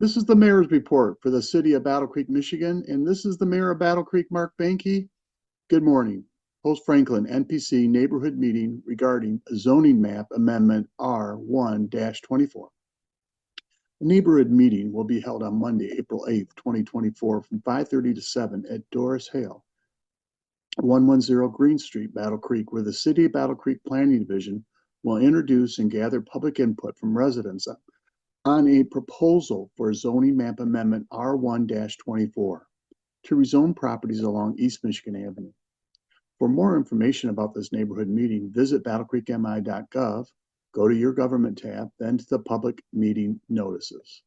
This is the Mayor's Report for the City of Battle Creek, Michigan, and this is the Mayor of Battle Creek, Mark Behnke. Good morning. Host Franklin NPC neighborhood meeting regarding zoning map amendment R1-24. The neighborhood meeting will be held on Monday, April 8th, 2024 from 5:30 to 7 at Doris Hale, 110 Green Street, Battle Creek, where the City of Battle Creek Planning Division will introduce and gather public input from residents on a proposal for zoning map amendment R1-24 to rezone properties along East Michigan Avenue. For more information about this neighborhood meeting, visit battlecreekmi.gov, go to your government tab, then to the public meeting notices.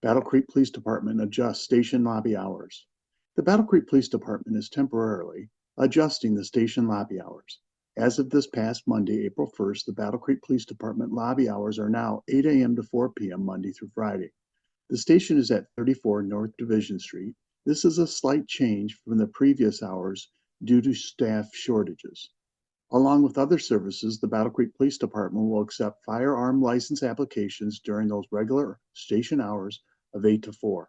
Battle Creek Police Department adjusts station lobby hours. The Battle Creek Police Department is temporarily adjusting the station lobby hours. As of this past Monday, April 1st, the Battle Creek Police Department lobby hours are now 8 a.m. to 4 p.m. Monday through Friday. The station is at 34 North Division Street. This is a slight change from the previous hours due to staff shortages. Along with other services, the Battle Creek Police Department will accept firearm license applications during those regular station hours of 8 to 4.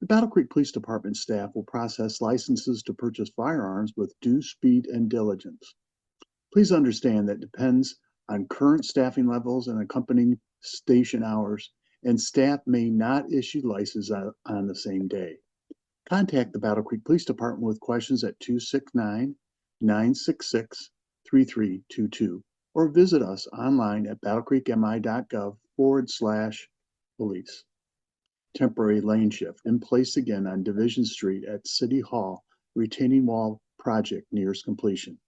The Battle Creek Police Department staff will process licenses to purchase firearms with due speed and diligence. Please understand that depends on current staffing levels and accompanying station hours, and staff may not issue licenses on the same day. Contact the Battle Creek Police Department with questions at 269-966-3322 or visit us online at battlecreekmi.gov/police. Temporary lane shift in place again on Division Street at City Hall. Retaining wall project nears completion.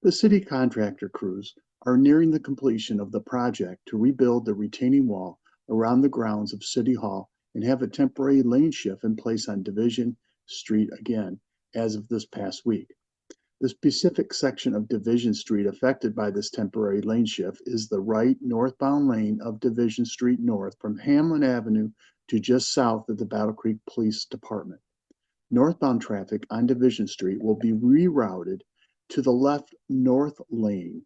The city contractor crews are nearing the completion of the project to rebuild the retaining wall around the grounds of City Hall and have a temporary lane shift in place on Division Street again as of this past week. The specific section of Division Street affected by this temporary lane shift is the right northbound lane of Division Street North from Hamlin Avenue to just south of the Battle Creek Police Department. Northbound traffic on Division Street will be rerouted to the left north lane,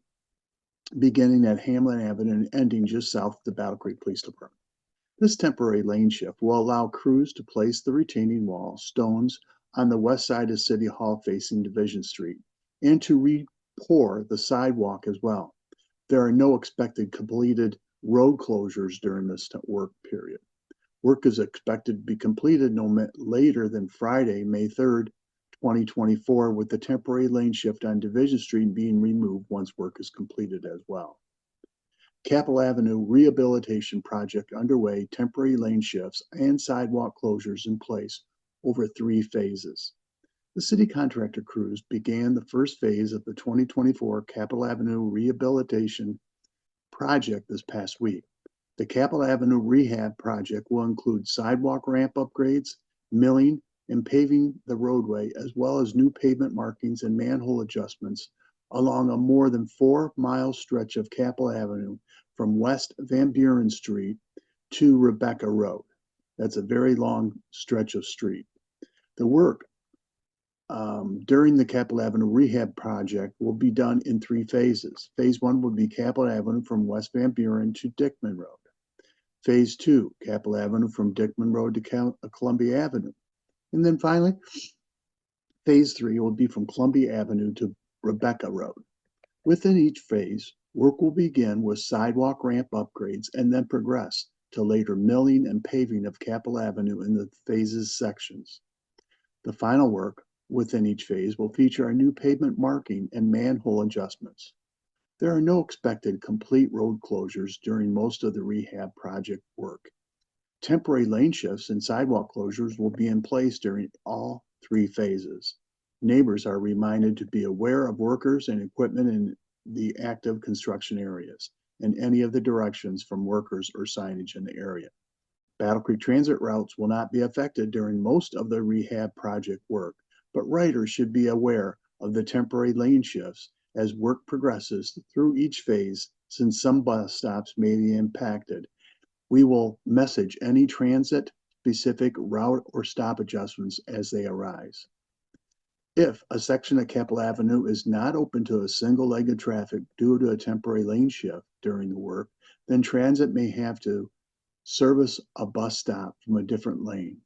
beginning at Hamlin Avenue and ending just south of the Battle Creek Police Department. This temporary lane shift will allow crews to place the retaining wall stones on the west side of City Hall facing Division Street and to re-pour the sidewalk as well. There are no expected completed road closures during this work period. Work is expected to be completed no later than Friday, May 3rd, 2024, with the temporary lane shift on Division Street being removed once work is completed as well. Capitol Avenue rehabilitation project underway, temporary lane shifts and sidewalk closures in place over 3 phases. The city contractor crews began the first phase of the 2024 Capitol Avenue rehabilitation project this past week. The Capitol Avenue rehab project will include sidewalk ramp upgrades, milling, and paving the roadway, as well as new pavement markings and manhole adjustments along a more than 4-mile stretch of Capitol Avenue from West Van Buren Street to Rebecca Road. That's a very long stretch of street. The work during the Capitol Avenue rehab project will be done in 3 phases. Phase 1 will be Capitol Avenue from West Van Buren to Dickman Road. Phase 2, Capitol Avenue from Dickman Road to Columbia Avenue. And then finally, phase 3 will be from Columbia Avenue to Rebecca Road. Within each phase, work will begin with sidewalk ramp upgrades and then progress to later milling and paving of Capitol Avenue in the phases sections. The final work within each phase will feature a new pavement marking and manhole adjustments. There are no expected complete road closures during most of the rehab project work. Temporary lane shifts and sidewalk closures will be in place during all 3 phases. Neighbors are reminded to be aware of workers and equipment in the active construction areas and any of the directions from workers or signage in the area. Battle Creek transit routes will not be affected during most of the rehab project work, but riders should be aware of the temporary lane shifts as work progresses through each phase, since some bus stops may be impacted. We will message any transit-specific route or stop adjustments as they arise. If a section of Capitol Avenue is not open to a single-legged traffic due to a temporary lane shift during the work, then transit may have to service a bus stop from a different lane.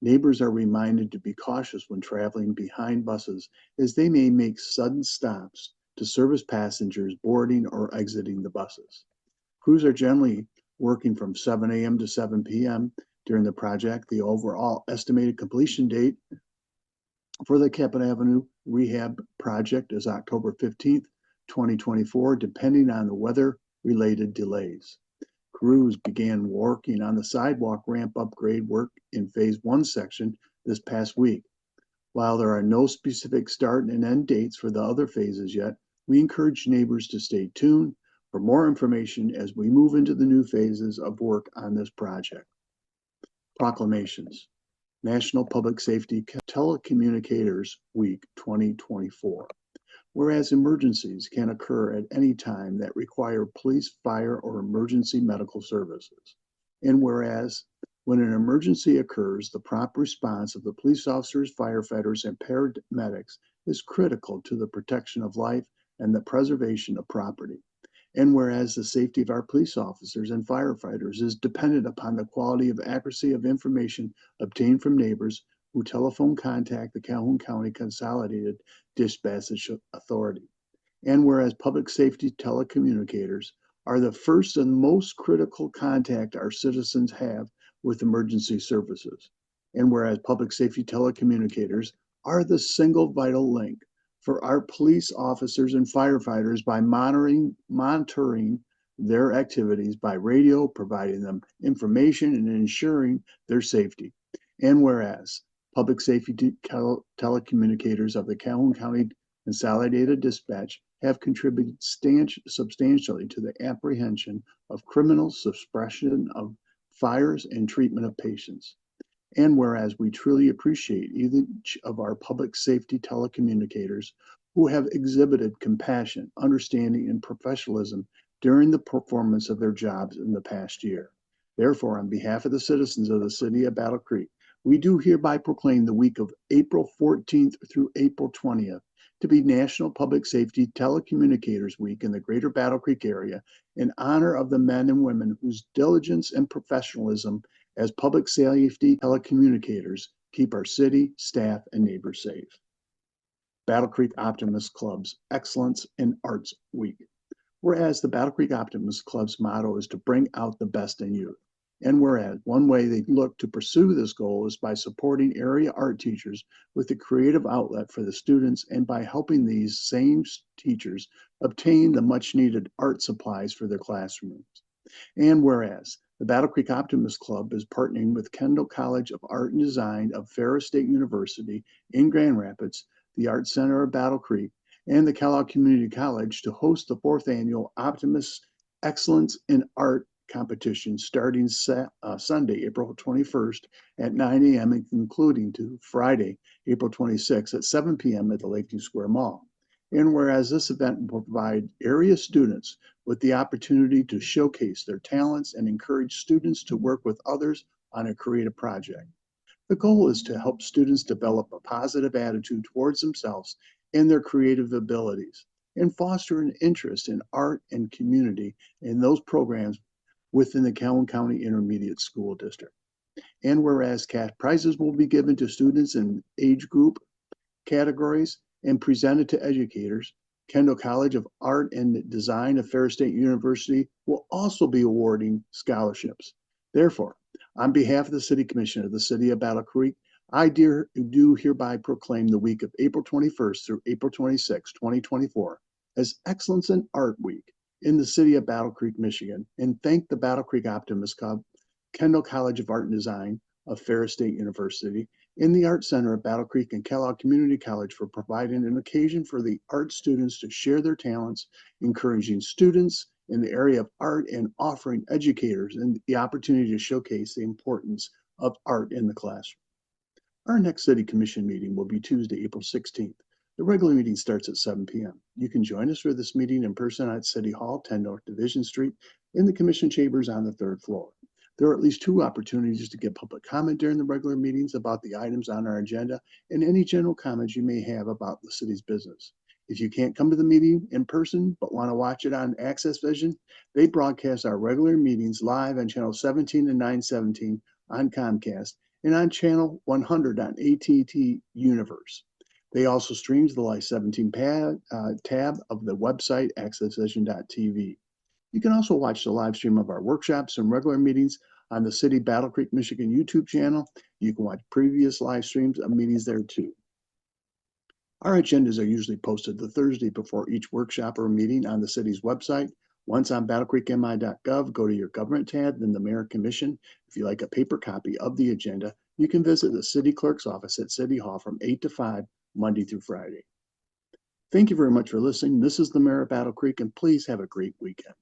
Neighbors are reminded to be cautious when traveling behind buses as they may make sudden stops to service passengers boarding or exiting the buses. Crews are generally working from 7 a.m. to 7 p.m. during the project. The overall estimated completion date for the Capitol Avenue rehab project is October 15th, 2024, depending on the weather-related delays. Crews began working on the sidewalk ramp upgrade work in Phase 1 section this past week. While there are no specific start and end dates for the other phases yet, we encourage neighbors to stay tuned for more information as we move into the new phases of work on this project. Proclamations. National Public Safety Telecommunicators Week 2024. Whereas emergencies can occur at any time that require police, fire, or emergency medical services. And whereas when an emergency occurs, the prompt response of the police officers, firefighters, and paramedics is critical to the protection of life and the preservation of property. And whereas the safety of our police officers and firefighters is dependent upon the quality of accuracy of information obtained from neighbors who telephone contact the Calhoun County Consolidated Dispatch Authority. And whereas public safety telecommunicators are the first and most critical contact our citizens have with emergency services. And whereas public safety telecommunicators are the single vital link for our police officers and firefighters by monitoring their activities by radio, providing them information and ensuring their safety. And whereas public safety telecommunicators of the Calhoun County Consolidated Dispatch have contributed substantially to the apprehension of criminals, suppression of fires, and treatment of patients. And whereas we truly appreciate each of our public safety telecommunicators who have exhibited compassion, understanding, and professionalism during the performance of their jobs in the past year. Therefore, on behalf of the citizens of the city of Battle Creek, we do hereby proclaim the week of April 14th through April 20th to be National Public Safety Telecommunicators Week in the greater Battle Creek area in honor of the men and women whose diligence and professionalism as public safety telecommunicators keep our city, staff, and neighbors safe. Battle Creek Optimist Club's Excellence in Arts Week. Whereas the Battle Creek Optimist Club's motto is to bring out the best in youth. And whereas one way they look to pursue this goal is by supporting area art teachers with a creative outlet for the students and by helping these same teachers obtain the much needed art supplies for their classrooms. And whereas the Battle Creek Optimist Club is partnering with Kendall College of Art and Design of Ferris State University in Grand Rapids, the Art Center of Battle Creek, and the Kellogg Community College to host the 4th annual Optimist Excellence in Art competition starting Sunday, April 21st at 9 a.m. and concluding to Friday, April 26th at 7 p.m. at the Lakeview Square Mall. And whereas this event will provide area students with the opportunity to showcase their talents and encourage students to work with others on a creative project. The goal is to help students develop a positive attitude towards themselves and their creative abilities and foster an interest in art and community in those programs within the Calhoun County Intermediate School District. And whereas cash prizes will be given to students in age group categories and presented to educators, Kendall College of Art and Design of Ferris State University will also be awarding scholarships. Therefore, on behalf of the City Commission of the City of Battle Creek, I do hereby proclaim the week of April 21st through April 26, 2024 as Excellence in Art Week in the City of Battle Creek, Michigan, and thank the Battle Creek Optimist Club, Kendall College of Art and Design of Ferris State University, in the Art Center of Battle Creek and Kellogg Community College for providing an occasion for the art students to share their talents, encouraging students in the area of art and offering educators and the opportunity to showcase the importance of art in the classroom. Our next City Commission meeting will be Tuesday, April 16th. The regular meeting starts at 7 p.m. You can join us for this meeting in person at City Hall, 10 North Division Street, in the Commission chambers on the 3rd floor. There are at least 2 opportunities to give public comment during the regular meetings about the items on our agenda and any general comments you may have about the city's business. If you can't come to the meeting in person but want to watch it on Access Vision, they broadcast our regular meetings live on channel 17 and 917 on Comcast and on channel 100 on AT&T Universe. They also stream to the Live 17 tab of the website accessvision.tv. You can also watch the live stream of our workshops and regular meetings on the City Battle Creek, Michigan YouTube channel. You can watch previous live streams of meetings there too. Our agendas are usually posted the Thursday before each workshop or meeting on the city's website. Once on battlecreekmi.gov, go to your government tab, then the Mayor Commission. If you like a paper copy of the agenda, you can visit the city clerk's office at City Hall from 8 to 5, Monday through Friday. Thank you very much for listening. This is the Mayor of Battle Creek, and please have a great weekend.